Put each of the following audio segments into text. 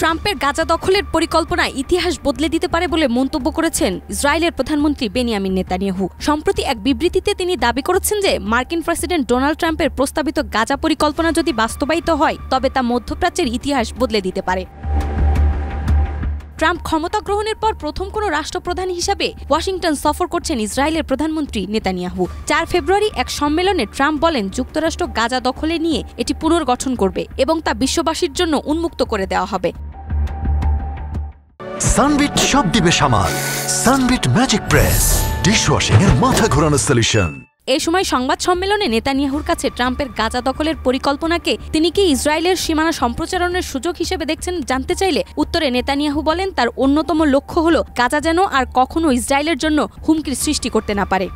ট্রাম্পের গাজা দখলের পরিকল্পনা ইতিহাস বদলে দিতে পারে বলে মন্তব্য করেছেন ইসরায়েলের প্রধানমন্ত্রী বেনিয়ামিন নেতানিয়াহু। সম্প্রতি এক বিবৃতিতে তিনি দাবি করেছেন যে মার্কিন প্রেসিডেন্ট ডোনাল্ড ট্রাম্পের প্রস্তাবিত গাজা পরিকল্পনা যদি বাস্তবায়িত হয় তবে তা মধ্যপ্রাচ্যের ইতিহাস বদলে দিতে পারে। ট্রাম্প ক্ষমতা গ্রহণের পর প্রথম কোনো রাষ্ট্রপ্রধান হিসাবে ওয়াশিংটন সফর করছেন ইসরায়েলের প্রধানমন্ত্রী নেতানিয়াহু। 4 ফেব্রুয়ারি এক সম্মেলনে ট্রাম্প বলেন যুক্তরাষ্ট্র গাজা দখলে নিয়ে এটি পুনর্গঠন করবে এবং তা বিশ্ববাসীর জন্য উন্মুক্ত করে দেওয়া হবে। সানবিট সব দিবে সামাল। সানবিট ম্যাজিক প্রেস ডিশওয়াশিং এর মাথা ঘোরানো সলিউশন। এই সময় সংবাদ সম্মেলনে নেতানিয়াহুর কাছে ট্রাম্পের গাজা দখলের পরিকল্পনাকে তিনি কি ইসরায়েলের সীমানা সম্প্রসারণের সুযোগ হিসেবে দেখছেন জানতে চাইলে উত্তরে নেতানিয়াহু বলেন তার অন্যতম লক্ষ্য হল গাজা যেন আর কখনো ইসরায়েলের জন্য হুমকির সৃষ্টি করতে না পারে।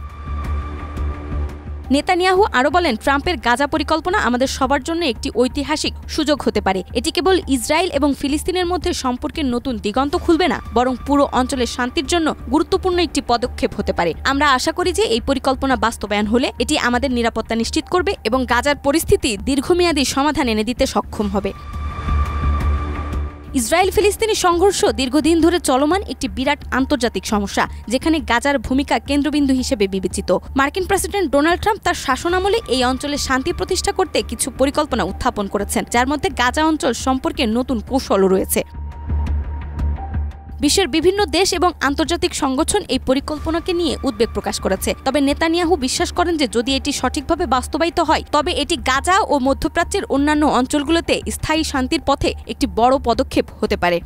নেতানিয়াহু আরও বলেন ট্রাম্পের গাজা পরিকল্পনা আমাদের সবার জন্য একটি ঐতিহাসিক সুযোগ হতে পারে। এটি কেবল ইসরায়েল এবং ফিলিস্তিনের মধ্যে সম্পর্কের নতুন দিগন্ত খুলবে না, বরং পুরো অঞ্চলের শান্তির জন্য গুরুত্বপূর্ণ একটি পদক্ষেপ হতে পারে। আমরা আশা করি যে এই পরিকল্পনা বাস্তবায়ন হলে এটি আমাদের নিরাপত্তা নিশ্চিত করবে এবং গাজার পরিস্থিতি দীর্ঘমেয়াদী সমাধান এনে দিতে সক্ষম হবে। ইসরায়েল ফিলিস্তিনি সংঘর্ষ দীর্ঘদিন ধরে চলমান একটি বিরাট আন্তর্জাতিক সমস্যা, যেখানে গাজার ভূমিকা কেন্দ্রবিন্দু হিসেবে বিবেচিত। মার্কিন প্রেসিডেন্ট ডোনাল্ড ট্রাম্প তার শাসনামলে এই অঞ্চলে শান্তি প্রতিষ্ঠা করতে কিছু পরিকল্পনা উত্থাপন করেছেন, যার মধ্যে গাজা অঞ্চল সম্পর্কে নতুন কৌশলও রয়েছে। বিশ্বের বিভিন্ন দেশ এবং আন্তর্জাতিক সংগঠন এই পরিকল্পনাকে নিয়ে উদ্বেগ প্রকাশ করেছে। তবে নেতানিয়াহু বিশ্বাস করেন যে যদি এটি সঠিকভাবে বাস্তবায়িত হয় তবে এটি গাজা ও মধ্যপ্রাচ্যের অন্যান্য অঞ্চলগুলোতে স্থায়ী শান্তির পথে একটি বড় পদক্ষেপ হতে পারে।